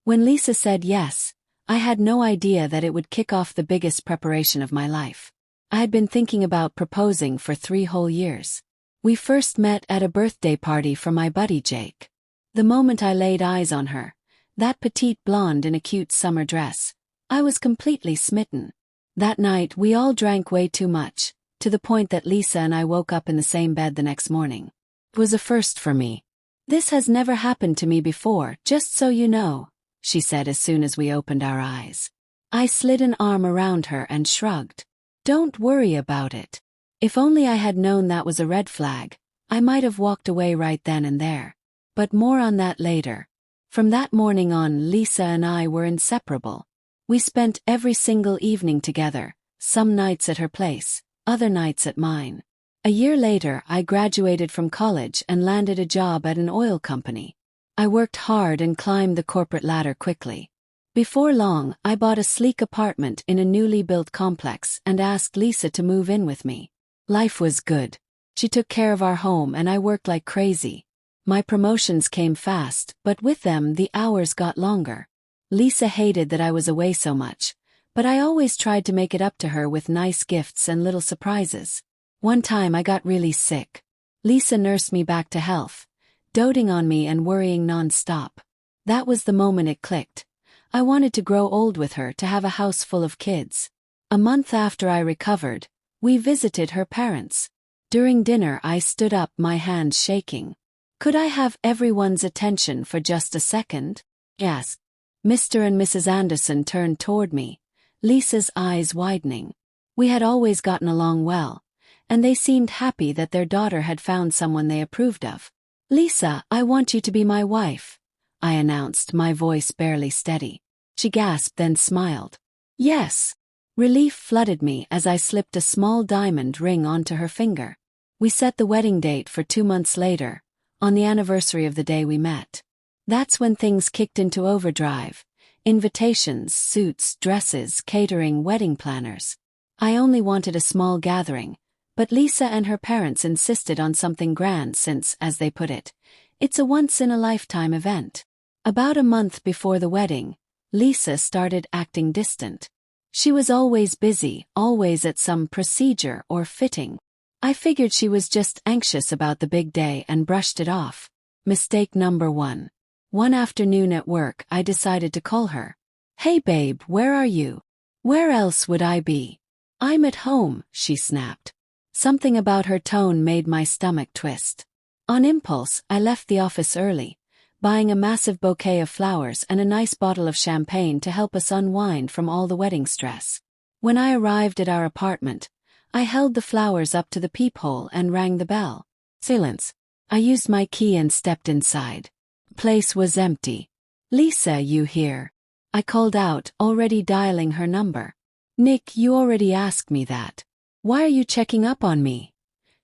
When Lisa said yes, I had no idea that it would kick off the biggest preparation of my life. I had been thinking about proposing for 3 whole years. We first met at a birthday party for my buddy Jake. The moment I laid eyes on her, that petite blonde in a cute summer dress, I was completely smitten. That night we all drank way too much, to the point that Lisa and I woke up in the same bed the next morning. It was a first for me. "This has never happened to me before, just so you know," she said as soon as we opened our eyes. I slid an arm around her and shrugged. "Don't worry about it. If only I had known that was a red flag, I might have walked away right then and there. But more on that later." From that morning on, Lisa and I were inseparable. We spent every single evening together, some nights at her place, other nights at mine. A year later, I graduated from college and landed a job at an oil company. I worked hard and climbed the corporate ladder quickly. Before long, I bought a sleek apartment in a newly built complex and asked Lisa to move in with me. Life was good. She took care of our home and I worked like crazy. My promotions came fast, but with them the hours got longer. Lisa hated that I was away so much, but I always tried to make it up to her with nice gifts and little surprises. One time I got really sick. Lisa nursed me back to health, doting on me and worrying non-stop. That was the moment it clicked. I wanted to grow old with her, to have a house full of kids. A month after I recovered, we visited her parents. During dinner I stood up, my hands shaking. "Could I have everyone's attention for just a second?" Yes. Mr. and Mrs. Anderson turned toward me, Lisa's eyes widening. We had always gotten along well, and they seemed happy that their daughter had found someone they approved of. "Lisa, I want you to be my wife," I announced, my voice barely steady. She gasped, then smiled. "Yes." Relief flooded me as I slipped a small diamond ring onto her finger. We set the wedding date for 2 months later, on the anniversary of the day we met. That's when things kicked into overdrive. Invitations, suits, dresses, catering, wedding planners. I only wanted a small gathering, but Lisa and her parents insisted on something grand since, as they put it, it's a once-in-a-lifetime event. About a month before the wedding, Lisa started acting distant. She was always busy, always at some procedure or fitting. I figured she was just anxious about the big day and brushed it off. Mistake number 1. One afternoon at work, I decided to call her. "Hey babe, where are you?" "Where else would I be?" "I'm at home," she snapped. Something about her tone made my stomach twist. On impulse, I left the office early, buying a massive bouquet of flowers and a nice bottle of champagne to help us unwind from all the wedding stress. When I arrived at our apartment, I held the flowers up to the peephole and rang the bell. Silence. I used my key and stepped inside. The place was empty. "Lisa, you here?" I called out, already dialing her number. "Nick, you already asked me that. Why are you checking up on me?"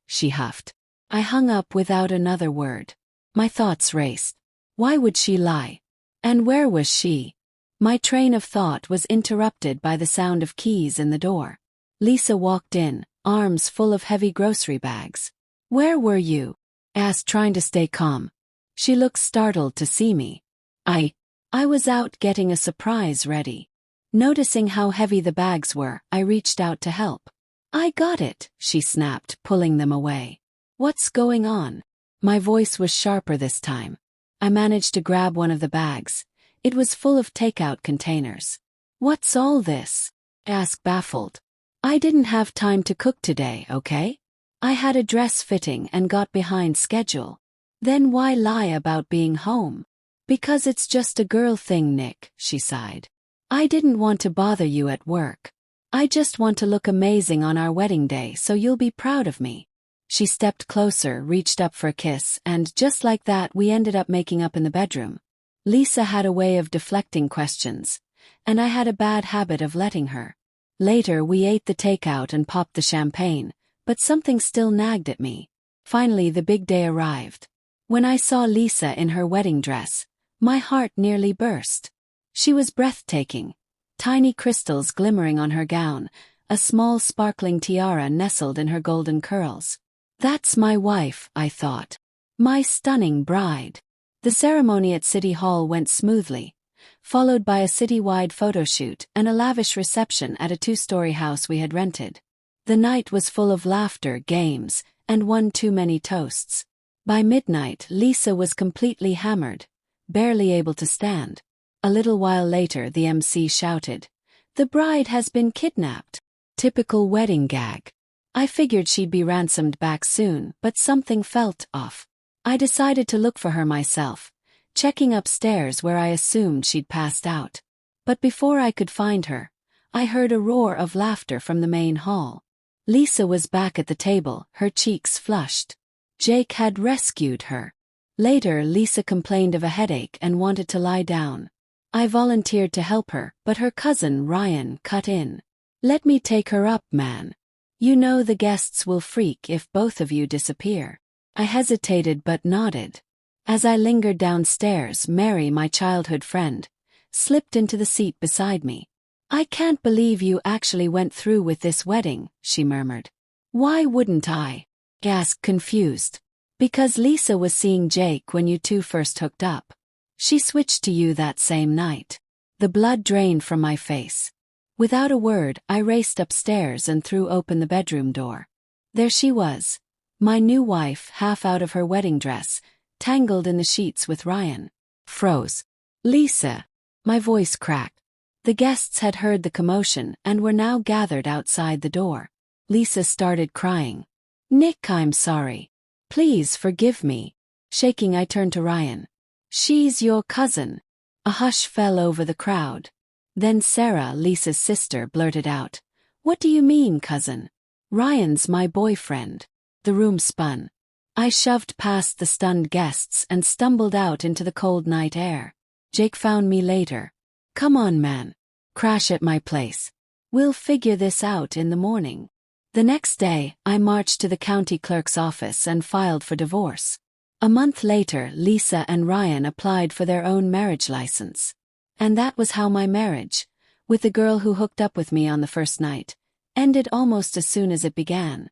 she huffed. I hung up without another word. My thoughts raced. Why would she lie? And where was she? My train of thought was interrupted by the sound of keys in the door. Lisa walked in, arms full of heavy grocery bags. "Where were you?" I asked, trying to stay calm. She looked startled to see me. I was out getting a surprise ready. Noticing how heavy the bags were, I reached out to help. "I got it," she snapped, pulling them away. "What's going on?" My voice was sharper this time. I managed to grab one of the bags. It was full of takeout containers. "What's all this?" I asked, baffled. "I didn't have time to cook today, okay? I had a dress fitting and got behind schedule." "Then why lie about being home?" "Because it's just a girl thing, Nick," she sighed. "I didn't want to bother you at work. I just want to look amazing on our wedding day so you'll be proud of me." She stepped closer, reached up for a kiss, and just like that we ended up making up in the bedroom. Lisa had a way of deflecting questions, and I had a bad habit of letting her. Later we ate the takeout and popped the champagne, but something still nagged at me. Finally the big day arrived. When I saw Lisa in her wedding dress, my heart nearly burst. She was breathtaking. Tiny crystals glimmering on her gown, a small sparkling tiara nestled in her golden curls. That's my wife, I thought. My stunning bride. The ceremony at City Hall went smoothly. followed by a city-wide photo shoot and a lavish reception at a 2-story house we had rented. The night was full of laughter, games, and one too many toasts. By midnight, Lisa was completely hammered, barely able to stand. A little while later, the MC shouted, "The bride has been kidnapped." Typical wedding gag. I figured she'd be ransomed back soon, but something felt off. I decided to look for her myself, checking upstairs where I assumed she'd passed out. But before I could find her, I heard a roar of laughter from the main hall. Lisa was back at the table, her cheeks flushed. Jake had rescued her. Later, Lisa complained of a headache and wanted to lie down. I volunteered to help her, but her cousin Ryan cut in. "Let me take her up, man. You know the guests will freak if both of you disappear." I hesitated but nodded. As I lingered downstairs, Mary, my childhood friend, slipped into the seat beside me. "I can't believe you actually went through with this wedding," she murmured. "Why wouldn't I?" asked, confused. "Because Lisa was seeing Jake when you two first hooked up. She switched to you that same night." The blood drained from my face. Without a word, I raced upstairs and threw open the bedroom door. There she was, my new wife, half out of her wedding dress, tangled in the sheets with Ryan. Froze. "Lisa." My voice cracked. The guests had heard the commotion and were now gathered outside the door. Lisa started crying. "Nick, I'm sorry. Please forgive me." Shaking, I turned to Ryan. "She's your cousin." A hush fell over the crowd. Then Sarah, Lisa's sister, blurted out, "What do you mean, cousin? Ryan's my boyfriend." The room spun. I shoved past the stunned guests and stumbled out into the cold night air. Jake found me later. "Come on, man. Crash at my place. We'll figure this out in the morning." The next day, I marched to the county clerk's office and filed for divorce. A month later, Lisa and Ryan applied for their own marriage license. And that was how my marriage, with the girl who hooked up with me on the first night, ended almost as soon as it began.